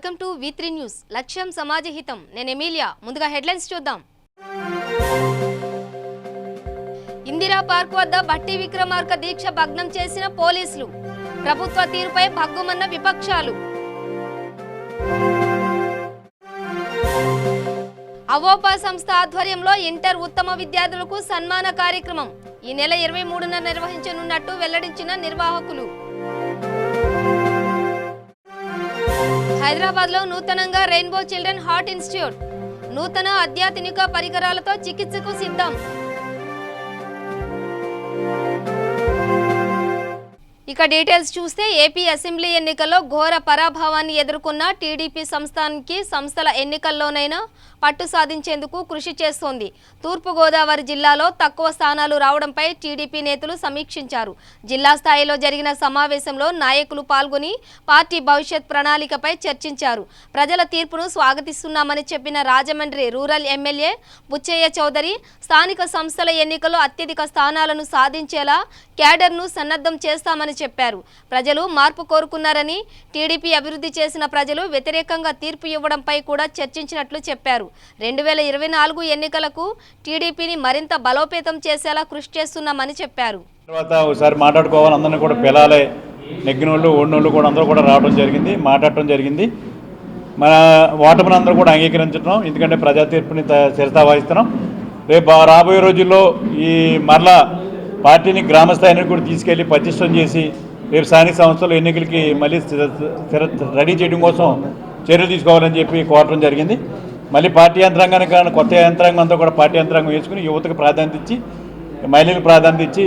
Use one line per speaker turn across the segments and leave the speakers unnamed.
Welcome to V3 news. లక్ష్యం సమాజహితం. నేను Emilia. ముందుగా హెడ్లైన్స్ చూద్దాం. ఇందిరా పార్క్ వద్ద బట్టి విక్రమార్క దీక్ష భగ్నం చేసిన పోలీసులు. ప్రభుత్వ తీరుపై భగ్గుమన్న విపక్షాలు. అవోపా సంస్థ ఆధ్వర్యంలో ఇంటర్ ఉత్తమ విద్యార్థులకు సన్మాన కార్యక్రమం ఈ నెల 23న నిర్వహించనున్నట్టు వెల్లడించిన నిర్వాహకులు. హైదరాబాద్లో నూతనంగా రెయిన్బో చిల్డ్రన్ హార్ట్ ఇన్స్టిట్యూట్ నూతన అత్యాధునిక పరికరాలతో చికిత్సకు సిద్ధం. ఇక డీటెయిల్స్ చూస్తే ఏపీ అసెంబ్లీ ఎన్నికల్లో ఘోర పరాభవాన్ని ఎదుర్కొన్న టీడీపీ సంస్థల ఎన్నికల్లోనైనా పట్టు సాధించేందుకు కృషి చేస్తోంది. తూర్పుగోదావరి జిల్లాలో తక్కువ స్థానాలు రావడంపై టీడీపీ నేతలు సమీక్షించారు. జిల్లా స్థాయిలో జరిగిన సమావేశంలో నాయకులు పాల్గొని పార్టీ భవిష్యత్ ప్రణాళికపై చర్చించారు. ప్రజల తీర్పును స్వాగతిస్తున్నామని చెప్పిన రాజమండ్రి రూరల్ ఎమ్మెల్యే బుచ్చయ్య చౌదరి స్థానిక సంస్థల ఎన్నికల్లో అత్యధిక స్థానాలను సాధించేలా క్యాడర్ను సన్నద్ధం చేస్తామని చెప్పారు. ప్రజలు మార్పు కోరుకున్నారని, టీడీపీ అభివృద్ధి చేసిన ప్రజలు వ్యతిరేకంగా తీర్పు ఇవ్వడంపై కూడా చర్చించినట్లు చెప్పారు. 2024 ఎన్నికలకు టీడీపీని మరింత బలోపేతం చేసేలా కృషి చేస్తున్నామని చెప్పారు.
తర్వాత ఒకసారి మాట్లాడుకోవాలి, అందరినీ కూడా పిలాలే, నెగ్గినోళ్ళు ఓడినోళ్ళు కూడా అందరూ కూడా రావడం జరిగింది, మాట్లాడటం జరిగింది. మన ఓటమిని అందరూ కూడా అంగీకరించడం, ఎందుకంటే ప్రజా తీర్పుని శిరసా వహిస్తున్నాం. రేపు రాబోయే రోజుల్లో ఈ మరలా పార్టీని గ్రామస్థాయిని కూడా తీసుకెళ్లి పటిష్టం చేసి రేపు స్థానిక సంస్థల ఎన్నికలకి మళ్ళీ రెడీ చేయడం కోసం చర్యలు తీసుకోవాలని చెప్పి కోరడం జరిగింది. మళ్ళీ పార్టీ యంత్రాంగానికి కానీ కొత్త యంత్రాంగం అంతా కూడా పార్టీ యంత్రాంగం వేసుకుని యువతకు ప్రాధాన్యత ఇచ్చి, మహిళలకు ప్రాధాన్యత ఇచ్చి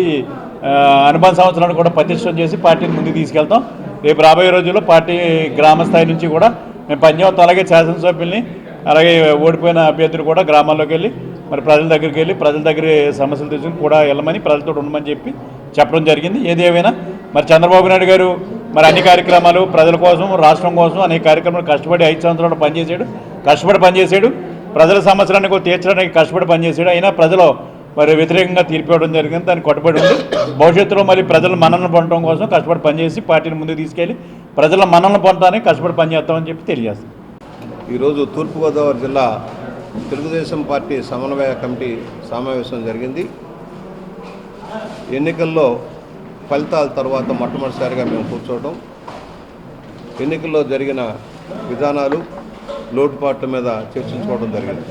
అనుబంధ సంవత్సరాలను కూడా పటిష్టం చేసి పార్టీని ముందుకు తీసుకెళ్తాం. రేపు రాబోయే రోజుల్లో పార్టీ గ్రామస్థాయి నుంచి కూడా మేము పనిచేస్తాం. అలాగే శాసనసభ్యుల్ని, అలాగే ఓడిపోయిన అభ్యర్థులు కూడా గ్రామాల్లోకి వెళ్ళి మరి ప్రజల దగ్గరికి వెళ్ళి ప్రజల దగ్గర సమస్యలు తీసుకుని కూడా వెళ్ళమని, ప్రజలతో ఉండమని చెప్పడం జరిగింది. ఏదేమైనా మరి చంద్రబాబు నాయుడు గారు మరి అన్ని కార్యక్రమాలు ప్రజల కోసం, రాష్ట్రం కోసం అనేక కార్యక్రమాలు కష్టపడి 5 సంవత్సరాలు పనిచేశాడు. ప్రజల సమస్యలన్నీ కూడా తీర్చడానికి కష్టపడి పనిచేశాడు. అయినా ప్రజలు మరి వ్యతిరేకంగా తీర్పు ఇవ్వడం జరిగింది. దానికి కట్టుబడి ఉంది. భవిష్యత్తులో మరి ప్రజల మన్ననలు పొందడం కోసం కష్టపడి పనిచేసి పార్టీని ముందుకు తీసుకెళ్ళి ప్రజల మన్ననలు పొందడానికి కష్టపడి పనిచేస్తామని చెప్పి తెలియజేస్తాం.
ఈరోజు తూర్పుగోదావరి జిల్లా తెలుగుదేశం పార్టీ సమన్వయ కమిటీ సమావేశం జరిగింది. ఎన్నికల్లో ఫలితాల తర్వాత మొట్టమొదటిసారిగా మేము కూర్చోవడం, ఎన్నికల్లో జరిగిన విధానాలు, లోటుపాట్ల మీద చర్చించుకోవడం జరిగింది.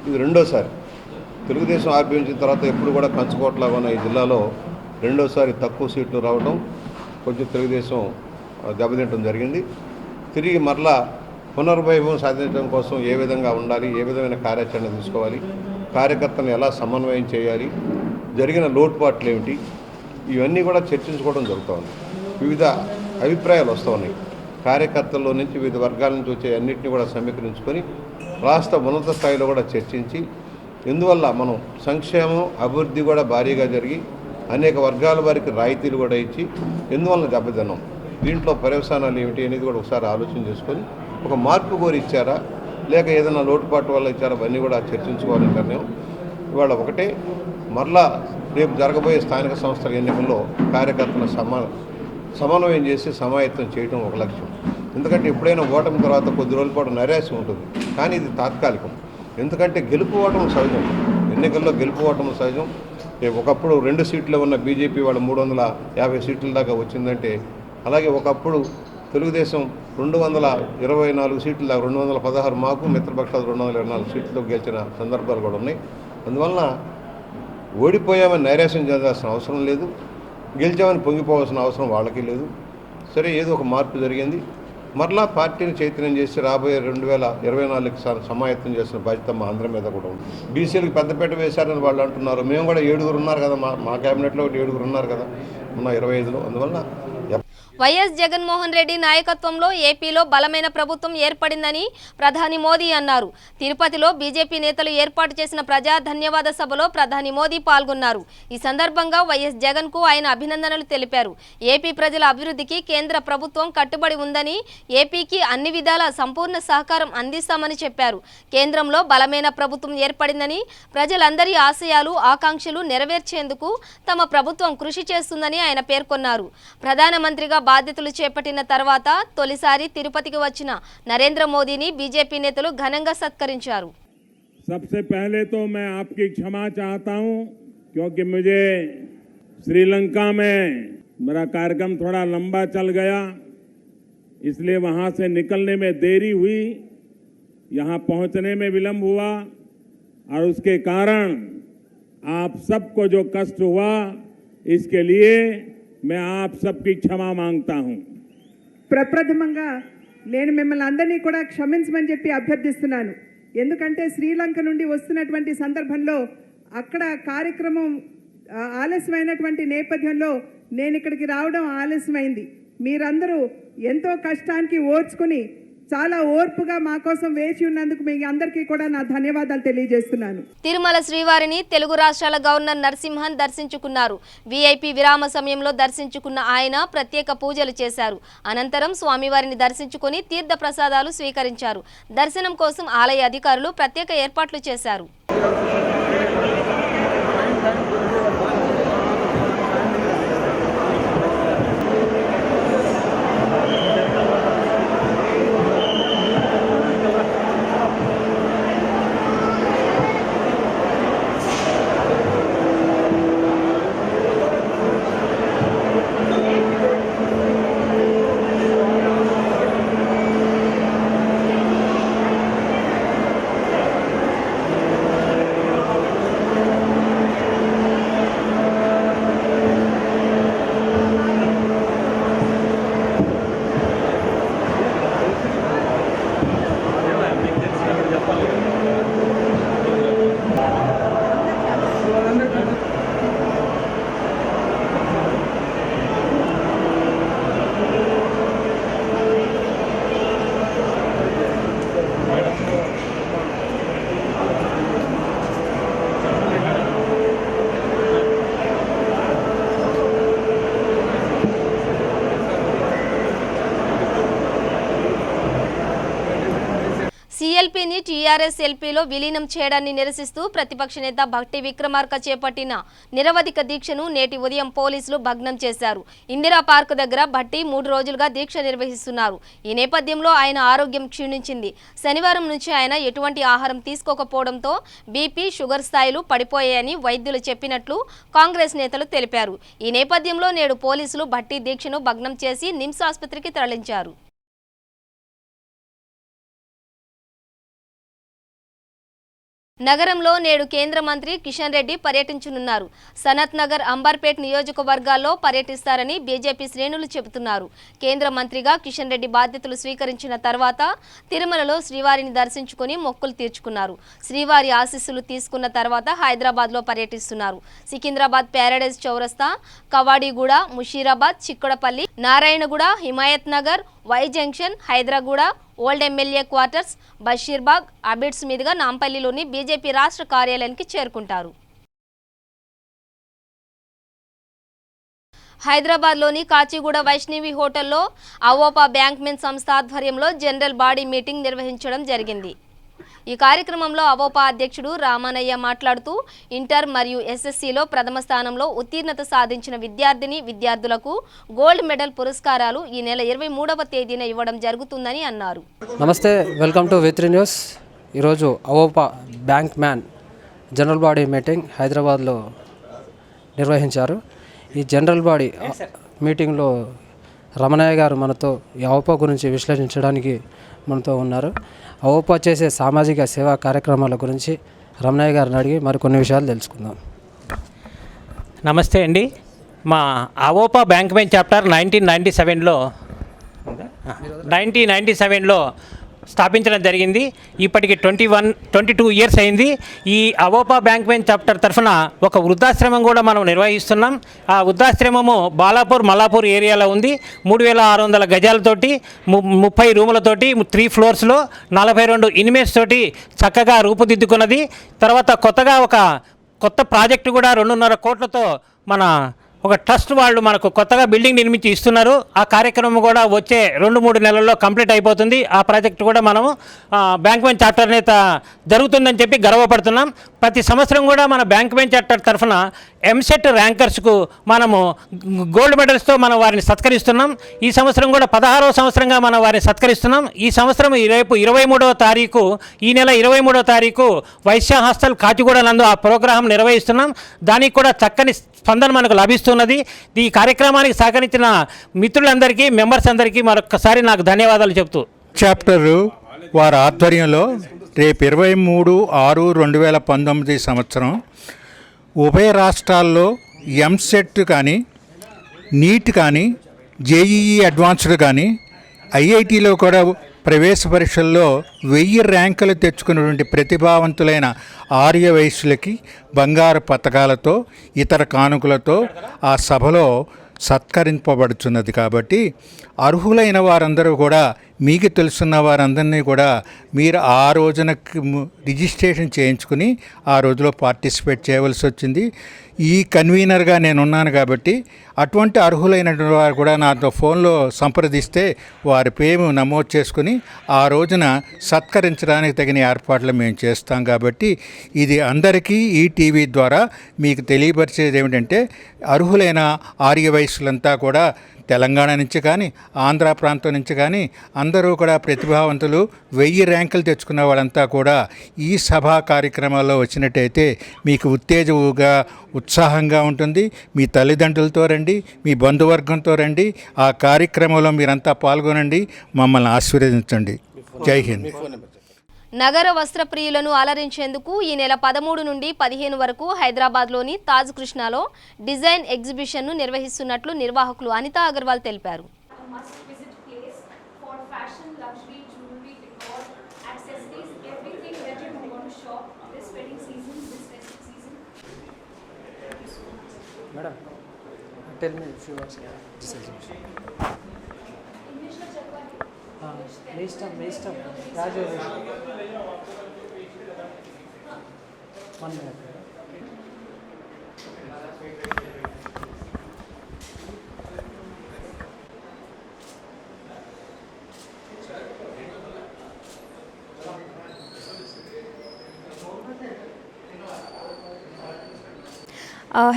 ఇది రెండోసారి తెలుగుదేశం ఆవిర్భవించిన తర్వాత ఎప్పుడు కూడా కంచుకోట్లాగా ఉన్న ఈ జిల్లాలో రెండోసారి తక్కువ సీట్లు రావడం, కొంచెం తెలుగుదేశం దెబ్బతింటం జరిగింది. తిరిగి మరలా పునర్వైభవం సాధించడం కోసం ఏ విధంగా ఉండాలి, ఏ విధమైన కార్యాచరణ తీసుకోవాలి, కార్యకర్తలను ఎలా సమన్వయం చేయాలి, జరిగిన లోటుపాట్లు ఏమిటి, ఇవన్నీ కూడా చర్చించుకోవడం జరుగుతుంది. వివిధ అభిప్రాయాలు వస్తూ ఉన్నాయి. కార్యకర్తల్లో నుంచి వివిధ వర్గాల నుంచి వచ్చే అన్నింటినీ కూడా సమీకరించుకొని రాష్ట్ర ఉన్నత స్థాయిలో కూడా చర్చించి, ఎందువల్ల మనం సంక్షేమం అభివృద్ధి కూడా భారీగా జరిగి అనేక వర్గాల వారికి రాయితీలు కూడా ఇచ్చి ఎందువల్ల దెబ్బతిన్నాం, దీంట్లో పర్యవసానాలు ఏమిటి అనేది కూడా ఒకసారి ఆలోచన చేసుకొని ఒక మార్పు కోరి ఇచ్చారా, లేక ఏదైనా లోటుపాటు వల్ల ఇచ్చారా, అవన్నీ కూడా చర్చించుకోవాలని నిర్ణయం. ఇవాళ ఒకటే, మరలా రేపు జరగబోయే స్థానిక సంస్థల ఎన్నికల్లో కార్యకర్తల సమన్వయం చేసి సమాయత్తం చేయడం ఒక లక్ష్యం. ఎందుకంటే ఎప్పుడైనా ఓటమి తర్వాత కొద్ది రోజుల పాటు నైరాశ్యం ఉంటుంది, కానీ ఇది తాత్కాలికం. ఎందుకంటే గెలుపు ఓటం సహజం, ఎన్నికల్లో గెలుపు ఓటం సహజం. ఒకప్పుడు 2 సీట్లు ఉన్న బీజేపీ వాళ్ళు 350 సీట్ల దాకా వచ్చిందంటే, అలాగే ఒకప్పుడు తెలుగుదేశం 224 సీట్ల దాకా, 216 మాకు, మిత్రపక్షాలు 224 సీట్లతో గెలిచిన సందర్భాలు కూడా ఉన్నాయి. అందువలన ఓడిపోయామని నైరాశ్యం చెందాల్సిన అవసరం లేదు, గెలిచామని పొంగిపోవాల్సిన అవసరం వాళ్ళకి లేదు. సరే, ఏదో ఒక మార్పు జరిగింది. మరలా పార్టీని చైతన్యం చేసి రాబోయే 2024కి సమాయత్తం చేసిన బాధ్యత మా అందరి మీద కూడా ఉంది. బీసీలకు పెద్దపేట వేశారని వాళ్ళు అంటున్నారు. మేము కూడా 7 ఉన్నారు కదా, మా క్యాబినెట్లో 7 ఉన్నారు కదా, ఉన్న 25లో. అందువల్ల
వైఎస్ జగన్మోహన్ రెడ్డి నాయకత్వంలో ఏపీలో బలమైన ప్రభుత్వం ఏర్పడిందని ప్రధాని మోదీ అన్నారు. తిరుపతిలో బీజేపీ నేతలు ఏర్పాటు చేసిన ప్రజా ధన్యవాద సభలో ప్రధాని మోదీ పాల్గొన్నారు. ఈ సందర్భంగా వైఎస్ జగన్ కు ఆయన అభినందనలు తెలిపారు. ఏపీ ప్రజల అభివృద్ధికి కేంద్ర ప్రభుత్వం కట్టుబడి ఉందని, ఏపీకి అన్ని విధాల సంపూర్ణ సహకారం అందిస్తామని చెప్పారు. కేంద్రంలో బలమైన ప్రభుత్వం ఏర్పడిందని, ప్రజలందరి ఆశయాలు, ఆకాంక్షలు నెరవేర్చేందుకు తమ ప్రభుత్వం కృషి చేస్తుందని ఆయన పేర్కొన్నారు. ప్రధానమంత్రిగా బాధ్యతలు చేపట్టిన తర్వాత తొలిసారి తిరుపతికి వచ్చిన నరేంద్ర మోదీని బీజేపీ నేతలు ఘనంగా సత్కరించారు.
सबसे पहले तो मैं आपकी क्षमा चाहता हूं क्योंकि मुझे श्रीलंका में मेरा कार्यक्रम थोड़ा लंबा चल गया, इसलिए वहां से निकलने में देरी हुई, यहां पहुंचने में विलंब हुआ और उसके कारण आप सबको जो कष्ट हुआ इसके लिए मैं आप सबकी क्षमा मांगता हूं.
ప్రప్రథమంగా నేను మిమ్మల్ని అందరినీ కూడా క్షమించమని చెప్పి అభ్యర్థిస్తున్నాను. ఎందుకంటే శ్రీలంక నుండి వస్తున్నటువంటి సందర్భంలో అక్కడ కార్యక్రమం ఆలస్యమైనటువంటి నేపథ్యంలో నేను ఇక్కడికి రావడం ఆలస్యమైంది. మీరందరూ ఎంతో కష్టానికి ఓర్చుకుని చాలా ఓర్పుగా మా కోసం వేచి ఉన్నందుకు మీ అందరికీ కూడా నా ధన్యవాదాలు తెలియజేస్తున్నాను.
తిరుమల శ్రీవారిని తెలుగు రాష్ట్రాల గవర్నర్ నరసింహన్ దర్శించుకున్నారు. వీఐపీ విరామ సమయంలో దర్శించుకున్న ఆయన ప్రత్యేక పూజలు చేశారు. అనంతరం స్వామివారిని దర్శించుకుని తీర్థ ప్రసాదాలు స్వీకరించారు. దర్శనం కోసం ఆలయ అధికారులు ప్రత్యేక ఏర్పాట్లు చేశారు. సిఎల్పీని టీఆర్ఎస్ ఎల్పీలో విలీనం చేయడాన్ని నిరసిస్తూ ప్రతిపక్ష నేత భట్టి విక్రమార్క చేపట్టిన నిరవధిక దీక్షను నేటి ఉదయం పోలీసులు భగ్నం చేశారు. ఇందిరా పార్క్ దగ్గర భట్టి 3 రోజులుగా దీక్ష నిర్వహిస్తున్నారు. ఈ నేపథ్యంలో ఆయన ఆరోగ్యం క్షీణించింది. శనివారం నుంచి ఆయన ఎటువంటి ఆహారం తీసుకోకపోవడంతో బీపీ, షుగర్ స్థాయిలు పడిపోయాయని వైద్యులు చెప్పినట్లు కాంగ్రెస్ నేతలు తెలిపారు. ఈ నేపథ్యంలో నేడు పోలీసులు భట్టి దీక్షను భగ్నం చేసి నిమ్స్ ఆసుపత్రికి తరలించారు. నగరంలో నేడు కేంద్ర మంత్రి కిషన్ రెడ్డి పర్యటించనున్నారు. సనత్ నగర్, అంబర్పేట్ నియోజకవర్గాల్లో పర్యటిస్తారని బీజేపీ శ్రేణులు చెబుతున్నారు. కేంద్ర మంత్రిగా కిషన్ రెడ్డి బాధ్యతలు స్వీకరించిన తర్వాత తిరుమలలో శ్రీవారిని దర్శించుకుని మొక్కులు తీర్చుకున్నారు. శ్రీవారి ఆశీస్సులు తీసుకున్న తర్వాత హైదరాబాద్లో పర్యటిస్తున్నారు. Secunderabad paradise Chowrasta, Kavadiguda, Musheerabad, Chikkadpally, Narayanguda, Himayat Nagar, Y junction, Hyderguda, old MLA quarters, Basheerbagh, Abids మీదుగా నాంపల్లిలోని బీజేపీ రాష్ట్ర కార్యాలయానికి చేరుకుంటారు. హైదరాబాద్లోని కాచిగూడ వైష్ణవి హోటల్లో అవోపా బ్యాంక్మెన్ సంస్థ ఆధ్వర్యంలో జనరల్ బాడీ మీటింగ్ నిర్వహించడం జరిగింది. ఈ కార్యక్రమంలో అవోపా అధ్యక్షుడు రామానయ్య మాట్లాడుతూ ఇంటర్ మరియు ఎస్ఎస్సిలో ప్రథమ స్థానంలో ఉత్తీర్ణత సాధించిన విద్యార్థులకు గోల్డ్ మెడల్ పురస్కారాలు ఈ నెల 23వ తేదీన ఇవ్వడం జరుగుతుందని అన్నారు.
నమస్తే, వెల్కమ్ టు V3 న్యూస్. ఈరోజు AVOPA bank man general body meeting హైదరాబాద్లో నిర్వహించారు. ఈ జనరల్ బాడీ మీటింగ్లో రమణయ్య గారు మనతో ఈ అవోపా గురించి విశ్లేషించడానికి మనతో ఉన్నారు. అవోపా చేసే సామాజిక సేవా కార్యక్రమాల గురించి రమణయ్య గారిని అడిగి మరికొన్ని విషయాలు తెలుసుకుందాం.
నమస్తే అండి. మా అవోపా బ్యాంక్ మ్యాన్ చాప్టర్ 1997లో స్థాపించడం జరిగింది. ఇప్పటికి 22 ఇయర్స్ అయింది. ఈ అవోపా బ్యాంక్ మ్యాన్ చాప్టర్ తరఫున ఒక వృద్ధాశ్రమం కూడా మనం నిర్వహిస్తున్నాం. ఆ వృద్ధాశ్రమము బాలాపూర్, మల్లాపూర్ ఏరియాలో ఉంది. 3600 గజాలతోటి, 30 రూములతోటి, 3 ఫ్లోర్స్లో 42 ఇన్మేట్స్ తోటి చక్కగా రూపుదిద్దుకున్నది. తర్వాత కొత్తగా ఒక కొత్త ప్రాజెక్టు కూడా 2.5 కోట్లతో మన ఒక ట్రస్ట్ వాళ్ళు మనకు కొత్తగా బిల్డింగ్ నిర్మించి ఇస్తున్నారు. ఆ కార్యక్రమం కూడా వచ్చే 2-3 నెలల్లో కంప్లీట్ అయిపోతుంది. ఆ ప్రాజెక్ట్ కూడా మనము బ్యాంక్ మ్యాన్ చాప్టర్ నేత జరుగుతుందని చెప్పి గర్వపడుతున్నాం. ప్రతి సంవత్సరం కూడా మన బ్యాంక్ మ్యాన్ చాప్టర్ తరఫున ఎంసెట్ ర్యాంకర్స్కు మనము గోల్డ్ మెడల్స్తో మనం వారిని సత్కరిస్తున్నాం. ఈ సంవత్సరం కూడా 16వ సంవత్సరంగా మనం వారిని సత్కరిస్తున్నాం. ఈ సంవత్సరం రేపు 23వ తారీఖు, ఈ నెల 23వ తారీఖు వైశ్య హాస్టల్ కాచిగూడ నందు ఆ ప్రోగ్రాం నిర్వహిస్తున్నాం. దానికి కూడా చక్కని స్పందన మనకు లభిస్తున్నది. ఈ కార్యక్రమానికి సహకరించిన మిత్రులందరికీ, మెంబర్స్ అందరికీ మరొకసారి నాకు ధన్యవాదాలు చెప్తూ
చాప్టరు వారి ఆధ్వర్యంలో రేపు 23/6/2019 సంవత్సరం ఉభయ రాష్ట్రాల్లో ఎంసెట్ కానీ, నీట్ కానీ, జేఈఈ అడ్వాన్స్డ్ కానీ, ఐఐటీలో కూడా ప్రవేశ పరీక్షల్లో 1000 ర్యాంకులు తెచ్చుకున్నటువంటి ప్రతిభావంతులైన ఆర్యవైశ్యులకి బంగారు పతకాలతో, ఇతర కానుకలతో ఆ సభలో సత్కరింపబడుతున్నది. కాబట్టి అర్హులైన వారందరూ కూడా, మీకు తెలుసున్న వారందరినీ కూడా మీరు ఆ రోజున రిజిస్ట్రేషన్ చేయించుకుని ఆ రోజులో పార్టిసిపేట్ చేయవలసి వచ్చింది. ఈ కన్వీనర్గా నేనున్నాను కాబట్టి అటువంటి అర్హులైనటువంటి వారు కూడా నాతో ఫోన్లో సంప్రదిస్తే వారి పేరు నమోదు చేసుకుని ఆ రోజున సత్కరించడానికి తగిన ఏర్పాట్లు మేము చేస్తాం. కాబట్టి ఇది అందరికీ ఈ టీవీ ద్వారా మీకు తెలియపరిచేది ఏమిటంటే, అర్హులైన ఆర్యవైశ్యులంతా కూడా తెలంగాణ నుంచి కానీ, ఆంధ్ర ప్రాంతం నుంచి కానీ అందరూ కూడా ప్రతిభావంతులు 1000 ర్యాంకులు తెచ్చుకున్న వాళ్ళంతా కూడా ఈ సభా కార్యక్రమాల్లో వచ్చినట్టయితే మీకు ఉత్తేజంగా, ఉత్సాహంగా ఉంటుంది. మీ తల్లిదండ్రులతో రండి, మీ బంధువర్గంతో రండి, ఆ కార్యక్రమంలో మీరంతా పాల్గొనండి, మమ్మల్ని ఆశీర్వదించండి. జై హింద్.
నగర వస్త్ర ప్రియులను అలరించేందుకు ఈ నెల 13 నుండి 15 వరకు హైదరాబాద్లోని తాజ్ కృష్ణాలో డిజైన్ ఎగ్జిబిషన్ను నిర్వహిస్తున్నట్లు నిర్వాహకులు అనితా అగర్వాల్ తెలిపారు.
Madam, tell me if you want this exhibition. మీ ఇష్టం. రాజు 1 minute.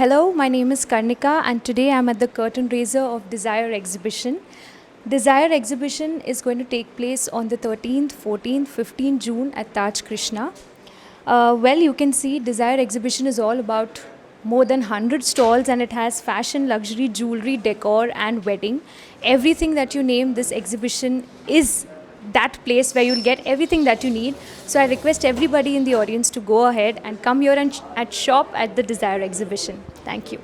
Hello, my name is Karnika and today I'm at the curtain raiser of Desire exhibition. Desire exhibition is going to take place on the 13th, 14th, 15th June at Taj Krishna. Well, you can see Desire exhibition is all about more than 100 stalls and it has fashion, luxury, jewelry, decor and wedding. Everything that you name, this exhibition is that place where you'll get everything that you need. So I request everybody in the audience to go ahead and come here and shop at the Desire exhibition. Thank you.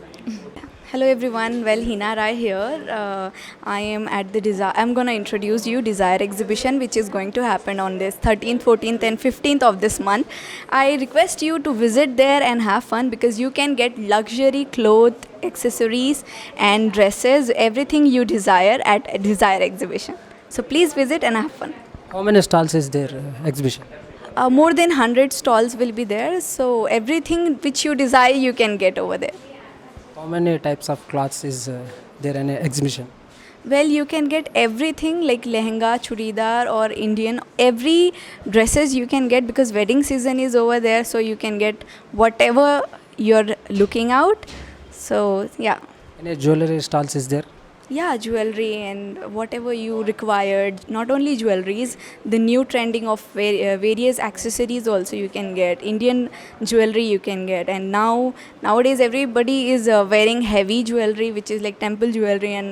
Hello everyone, well Hina Rai here. I am at the I'm going to introduce you Desire exhibition which is going to happen on this 13th, 14th and 15th of this month. I request you to visit there and have fun because you can get luxury clothes, accessories and dresses, everything you desire at a Desire exhibition. So please visit and have fun.
How many stalls is there exhibition?
More than 100 stalls will be there, so everything which you desire you can get over there.
How many types of clothes is there in an exhibition?
Well, you can get everything like lehenga, churidar or Indian. Every dresses you can get because wedding season is over there, so you can get whatever you're looking out. So yeah.
Any jewelry stalls is there?
Yeah, jewelry and whatever you required. Not only jewelries, the new trending of various accessories also you can get. Indian jewelry you can get, and nowadays everybody is wearing heavy jewelry, which is like temple jewelry and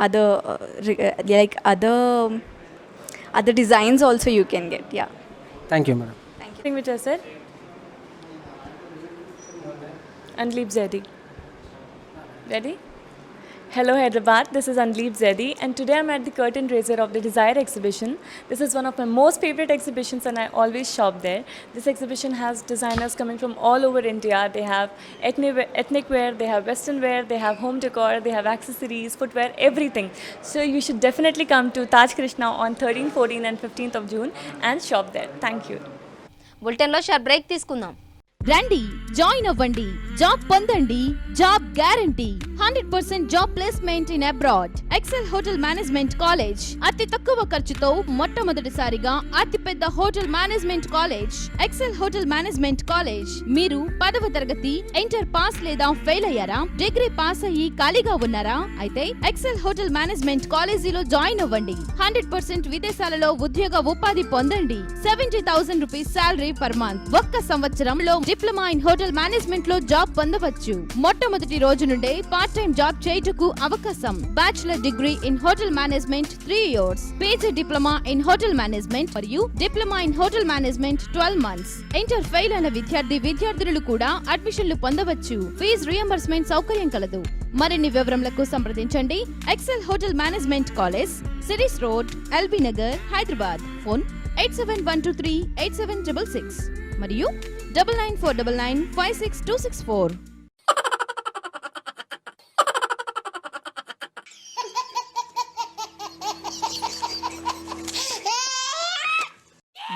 other other designs also you can get. Yeah.
Thank you, madam.
Thank you.
Which I said. Anleep Zedi. Ready? Hello Hyderabad, this is Anleep Zedi and today I'm at the curtain raiser of the Desire exhibition. This is one of my most favorite exhibitions and I always shop there. This exhibition has designers coming from all over India. They have ethnic wear, they have western wear, they have home decor, they have accessories, footwear, everything. So you should definitely come to Taj Krishna on 13th, 14th and 15th of June and shop there. Thank you.
బులెటిన్లో short break తీసుకుందాం.
రండి, join అవ్వండి, job పొందండి, job guarantee, 100% job placement in abroad. Excel hotel management college, అతి తక్కువ ఖర్చుతో మొట్టమొదటిసారిగా అతిపెద్ద hotel management college. Excel hotel management college. మీరు 10వ తరగతి ఇంటర్ పాస్ లేదా ఫెయిల్ అయ్యారా? డిగ్రీ పాస్ అయ్యి ఖాళీగా ఉన్నారా? అయితే ఎక్సెల్ హోటల్ మేనేజ్మెంట్ కాలేజీలో జాయిన్ అవ్వండి. 100% విదేశాలలో ఉద్యోగ ఉపాధి పొందండి. 70,000 రూపీస్ సాలరీ పర్ మంత్. ఒక్క సంవత్సరంలో డిప్లొమా ఇన్ హోటల్ మేనేజ్మెంట్ లో జాబ్ పొందవచ్చు. మొట్టమొదటి రోజు నుండే పార్ట్ టైం జాబ్ చేయుటకు అవకాశం. Bachelor degree in hotel management 3 years, PG diploma in hotel management మరియు diploma in hotel management 12 months. Inter fail అయిన విద్యార్థులు కూడా అడ్మిషన్లు పొందవచ్చు. ఫీజు రియంబర్స్మెంట్ సౌకర్యం కలదు. మరిన్ని వివరములకు సంప్రదించండి. ఎక్సెల్ హోటల్ మేనేజ్మెంట్ కాలేజ్, సిరీస్ road, LB Nagar, Hyderabad. Phone 8712387666 మరియు 9949956264.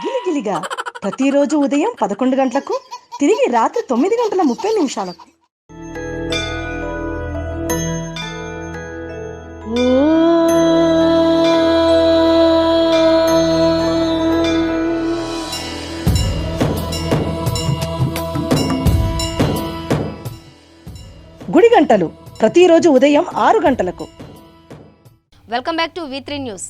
గిలిగిలిగా ప్రతిరోజు ఉదయం 11 గంటలకు, తిరిగి రాత్రి 9:30 గుడి గంటలు ప్రతిరోజు ఉదయం 6 గంటలకు.
Welcome back to V3 news.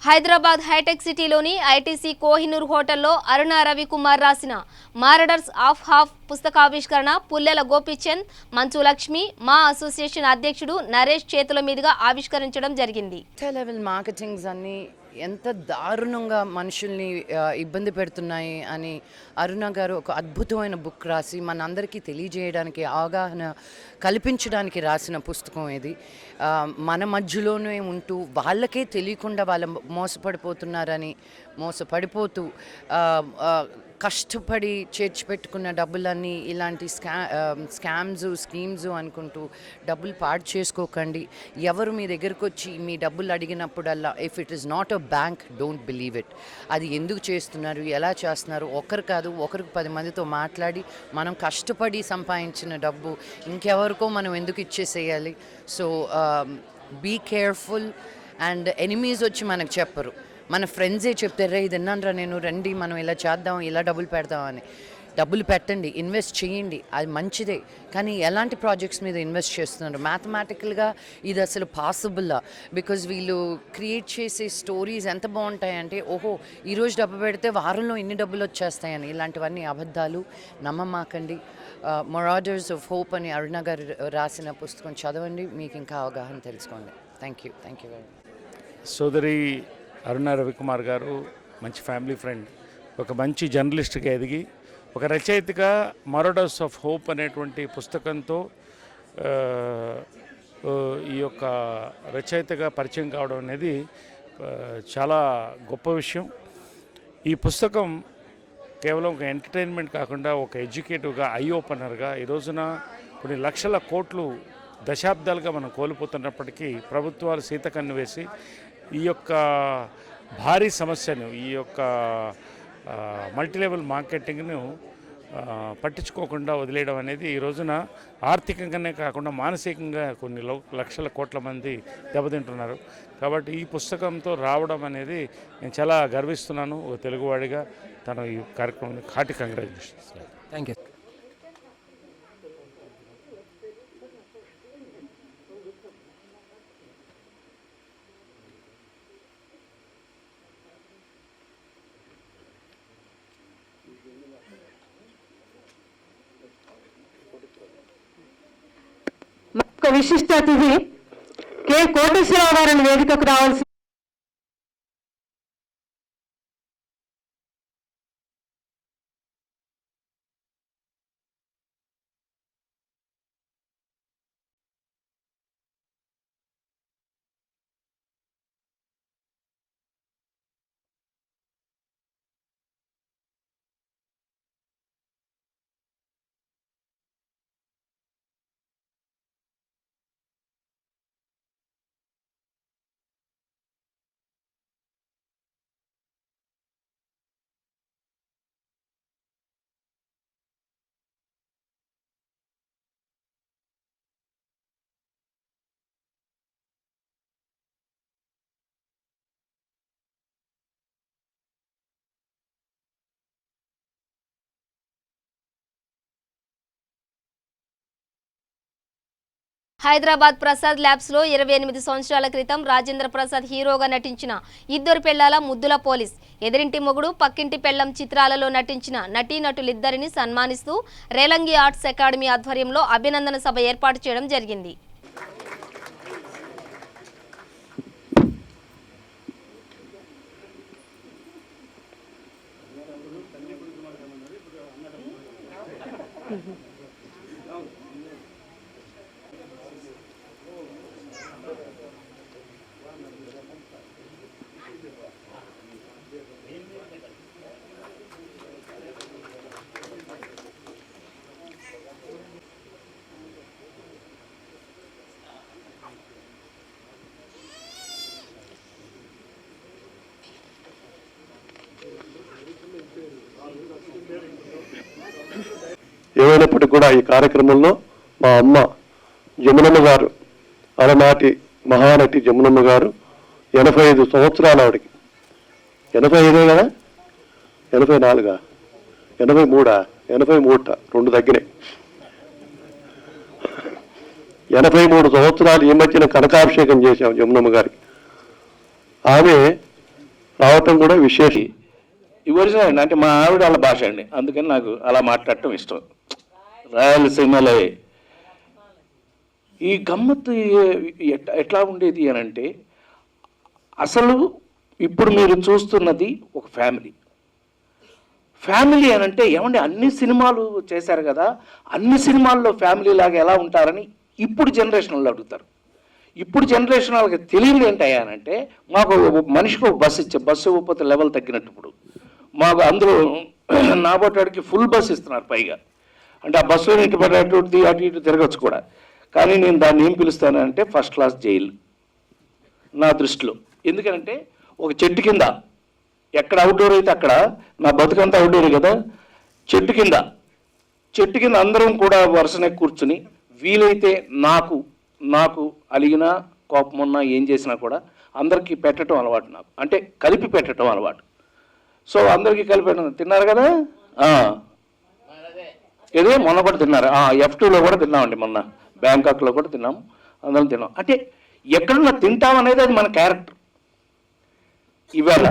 Hyderabad hitech సిటీలోని ఐటీసీ కోహినూర్ హోటల్లో అరుణ రవికుమార్ రాసిన మారడర్స్ ఆఫ్ హాఫ్ పుస్తకావిష్కరణ పుల్లెల గోపీచంద్, మంచు లక్ష్మి, మా అసోసియేషన్ అధ్యక్షుడు నరేష్ చేతుల మీదుగా ఆవిష్కరించడం జరిగింది.
లెవెల్ మార్కెటింగ్స్ అన్ని ఎంత దారుణంగా మనుషుల్ని ఇబ్బంది పెడుతున్నాయి అని అరుణ గారు ఒక అద్భుతమైన బుక్ రాసి మనందరికీ తెలియజేయడానికి, అవగాహన కల్పించడానికి రాసిన పుస్తకం ఇది. మన మధ్యలోనే ఉంటూ వాళ్ళకే తెలియకుండా వాళ్ళు మోసపడిపోతూ కష్టపడి చేర్చిపెట్టుకున్న డబ్బులన్నీ ఇలాంటి స్కామ్స్ అనుకుంటూ డబ్బులు పాడు చేసుకోకండి. ఎవరు మీ దగ్గరకు వచ్చి మీ డబ్బులు అడిగినప్పుడల్లా, if it is not a bank, don't believe it. అది ఎందుకు చేస్తున్నారు, ఎలా చేస్తున్నారు, ఒకరు కాదు ఒకరికి 10 మందితో మాట్లాడి మనం కష్టపడి సంపాదించిన డబ్బు ఇంకెవరికో మనం ఎందుకు ఇచ్చేసేయాలి. So be careful. And enemies వచ్చి మనకు చెప్పరు, మన ఫ్రెండ్సే చెప్తారా ఇది విన్నానరా నేను, రండి మనం ఇలా చేద్దాం, ఇలా డబ్బులు పెడదాం అని. డబ్బులు పెట్టండి, ఇన్వెస్ట్ చేయండి, అది మంచిదే. కానీ ఎలాంటి ప్రాజెక్ట్స్ మీద ఇన్వెస్ట్ చేస్తున్నారు? మ్యాథమెటికల్గా ఇది అసలు పాసిబుల్లా? బికాజ్ వీళ్ళు క్రియేట్ చేసే స్టోరీస్ ఎంత బాగుంటాయంటే, ఓహో ఈరోజు డబ్బు పెడితే వారంలో ఇన్ని డబ్బులు వచ్చేస్తాయని. ఇలాంటివన్నీ అబద్ధాలు, నమ్మమాకండి. మొరాడర్స్ ఆఫ్ హోప్ అని అరుణ గారు రాసిన పుస్తకం చదవండి, మీకు ఇంకా అవగాహన తెలుసుకోండి. Thank you very much.
సోదరి అరుణ రవికుమార్ గారు మంచి ఫ్యామిలీ ఫ్రెండ్, ఒక మంచి జర్నలిస్ట్గా ఎదిగి ఒక రచయితగా మరోడర్స్ ఆఫ్ హోప్ అనేటువంటి పుస్తకంతో ఈ యొక్క రచయితగా పరిచయం కావడం అనేది చాలా గొప్ప విషయం. ఈ పుస్తకం కేవలం ఒక ఎంటర్టైన్మెంట్ కాకుండా ఒక ఎడ్యుకేటివ్గా, ఐ ఓపెనర్గా ఈ రోజున కొన్ని లక్షల కోట్లు దశాబ్దాలుగా మనం కోల్పోతున్నప్పటికీ ప్రభుత్వాలు సీతకన్ను వేసి ఈ యొక్క భారీ సమస్యను, ఈ యొక్క మల్టీలెవెల్ మార్కెటింగ్ను పట్టించుకోకుండా వదిలేయడం అనేది ఈ రోజున ఆర్థికంగానే కాకుండా మానసికంగా కొన్ని లక్షల కోట్ల మంది దెబ్బతింటున్నారు. కాబట్టి ఈ పుస్తకంతో రావడం అనేది నేను చాలా గర్విస్తున్నాను. ఒక తెలుగువాడిగా తను ఈ కార్యక్రమాన్ని హార్టీ కంగ్రాచులేషన్స్.
Thank you.
విశిష్ట అతిథి కె కోటేశ్వరరావు గారిని వేదికకు రావాల్సి
హైదరాబాద్ ప్రసాద్ ల్యాబ్స్లో 28 సంవత్సరాల క్రితం రాజేంద్ర ప్రసాద్ హీరోగా నటించిన ఇద్దరు పెళ్లాల ముద్దుల పోలీస్, ఎదిరింటి మొగుడు పక్కింటి పెళ్లం చిత్రాలలో నటించిన నటీనటులిద్దరిని సన్మానిస్తూ రేలంగి ఆర్ట్స్ అకాడమీ ఆధ్వర్యంలో అభినందన సభ ఏర్పాటు చేయడం జరిగింది.
ఏమైనప్పటికీ కూడా ఈ కార్యక్రమంలో మా అమ్మ జమునమ్మ గారు, అలనాటి మహానటి జమునమ్మ గారు 85 సంవత్సరాల ఆవిడకి. 85 కదా, 84, 83, 83 రెండు దగ్గరే 83 సంవత్సరాలు ఈ మధ్యన కనకాభిషేకం చేశాం జమునమ్మ గారికి. ఆమె రావటం కూడా విశేషం.
ఈ ఒరిజినల్ అండి, అంటే మా ఆవిడ వాళ్ళ భాష అండి, అందుకని నాకు అలా మాట్లాడటం ఇష్టం. రాయలసీమలో ఈ గమ్మత్తు ఎట్లా ఉండేది అని అంటే, అసలు ఇప్పుడు మీరు చూస్తున్నది ఒక ఫ్యామిలీ అని అంటే ఏమంటే అన్ని సినిమాలు చేశారు కదా, అన్ని సినిమాల్లో ఫ్యామిలీ లాగా ఎలా ఉంటారని ఇప్పుడు జనరేషన్ వాళ్ళు అడుగుతారు. ఇప్పుడు జనరేషన్ వాళ్ళకి తెలియదు ఏంటయ్యానంటే, మాకు మనిషికి ఒక బస్సు ఇవ్వకపోతే లెవెల్ తగ్గినట్టు ఇప్పుడు మాకు అందులో నాబోటాడికి ఫుల్ బస్ ఇస్తున్నారు పైగా. అంటే ఆ బస్సులో ఇటు అటు ఇటు తిరగచ్చు కూడా. కానీ నేను దాన్ని ఏం పిలుస్తానంటే ఫస్ట్ క్లాస్ జైలు నా దృష్టిలో. ఎందుకంటే ఒక చెట్టు కింద, ఎక్కడ అవుట్డోర్ అయితే అక్కడ, నా బతుకంతా అవుట్డోర్ కదా, చెట్టు కింద అందరం కూడా వరుసనే కూర్చుని వీలైతే నాకు అలిగినా కోపమున్నా ఏం చేసినా కూడా అందరికీ పెట్టడం అలవాటు నాకు, అంటే కలిపి పెట్టడం అలవాటు. సో అందరికీ కలిపి తిన్నారు కదా, ఇదే మొన్న కూడా తిన్నారు, F2లో కూడా తిన్నామండి, మొన్న బ్యాంకాక్లో కూడా తిన్నాము, అందరం తిన్నాం. అంటే ఎక్కడున్నా తింటామనేది అది మన క్యారెక్టర్. ఇవాళ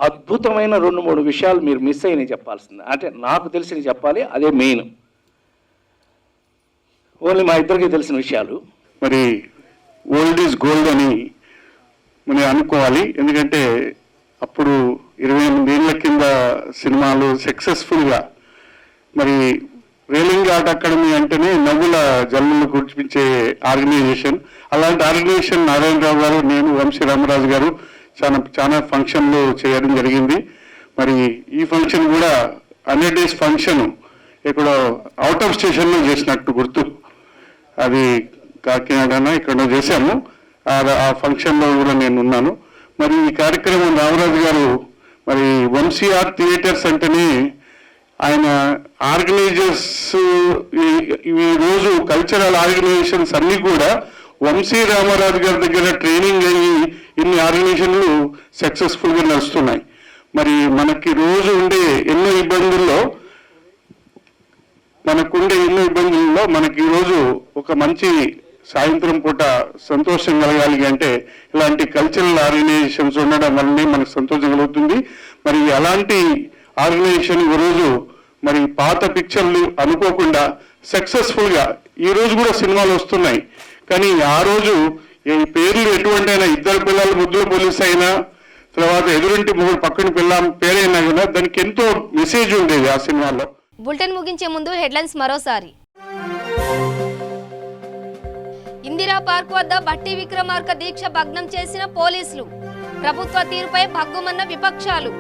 అద్భుతమైన 2-3 విషయాలు మీరు మిస్ అయినవి చెప్పాల్సిందే, అంటే నాకు తెలిసినవి చెప్పాలి, అదే మెయిన్. ఓన్లీ మా ఇద్దరికి తెలిసిన విషయాలు.
మరి ఓల్డ్ ఈజ్ గోల్డ్ అని మనం అనుకోవాలి. ఎందుకంటే అప్పుడు 28 ఏళ్ల కింద సినిమాలు సక్సెస్ఫుల్గా, మరి రేలింగ్ ఆర్ట్ అకాడమీ అంటేనే నవ్వుల జల్లులు కురిపించే ఆర్గనైజేషన్. అలాంటి ఆర్గనైజేషన్ నారాయణరావు గారు, నేను, వంశీ రామరాజు గారు చాలా ఫంక్షన్లు చేయడం జరిగింది. మరి ఈ ఫంక్షన్ కూడా 100 days ఫంక్షన్ ఇక్కడ అవుట్ ఆఫ్ స్టేషన్లో చేసినట్టు గుర్తు. అది కాకినాడన ఇక్కడ చేశాము. ఆ ఫంక్షన్లో కూడా నేను ఉన్నాను. మరి ఈ కార్యక్రమం రామరాజు గారు, మరి వంశీ ఆర్ట్ థియేటర్స్ అంటేనే ఆయన ఆర్గనైజర్స్, ఈ రోజు కల్చరల్ ఆర్గనైజేషన్స్ అన్నీ కూడా వంశీ రామరాజు గారి దగ్గర ట్రైనింగ్ అయ్యి ఇన్ని ఆర్గనైజేషన్లు సక్సెస్ఫుల్గా నడుస్తున్నాయి. మరి మనకి రోజు ఉండే ఎన్నో ఇబ్బందుల్లో మనకి ఈరోజు ఒక మంచి సాయంత్రం పూట సంతోషం కలగాలి అంటే ఇలాంటి కల్చరల్ ఆర్గనైజేషన్స్ ఉండడం వల్లనే మనకు సంతోషం కలుగుతుంది. మరి అలాంటి ఆర్గనైజేషన్ ఈరోజు మరి పాత పిక్చర్లు అనుకోకుండా సక్సెస్ఫుల్గా ఈరోజు కూడా సినిమాలు వస్తున్నాయి. కానీ ఆ రోజు ఈ పేర్లు ఎటువంటి అయినా, ఇద్దరు పిల్లలు ముద్దుల పోలీస్ అయినా, తర్వాత ఎదురింటి ముగ్గురు పక్కన పిల్ల పేరైనా కూడా దానికి ఎంతో మెసేజ్ ఉండేది ఆ సినిమాలో.
బులెటిన్ ముగించే ముందు హెడ్లైన్స్ మరోసారి. ఇందిరా పార్క్ వద్ద బట్టి విక్రమార్క దీక్ష భగ్నం చేసిన పోలీసులు, ప్రభుత్వ తీరుపై భగ్గుమన్న విపక్షాలు.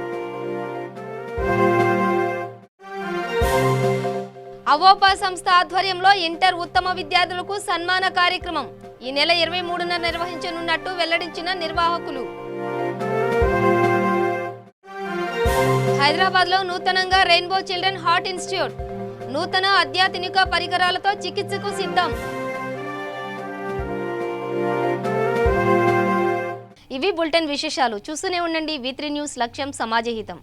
అవోపా సంస్థ ఆధ్వర్యంలో ఇంటర్ ఉత్తమ విద్యార్థులకు సన్మాన కార్యక్రమం ఈ నెల 23న నిర్వహించనున్నట్టు వెల్లడించిన నిర్వాహకులు. హైదరాబాద్లో నూతనంగా రెయిన్బో చిల్డ్రన్ హార్ట్ ఇన్స్టిట్యూట్, నూతన అత్యాధునిక పరికరాలతో చికిత్సకు సిద్ధం. ఇవి బులెటిన్ విశేషాలు. చూస్తూనే ఉండండి V3 న్యూస్, లక్ష్యం సమాజహితం.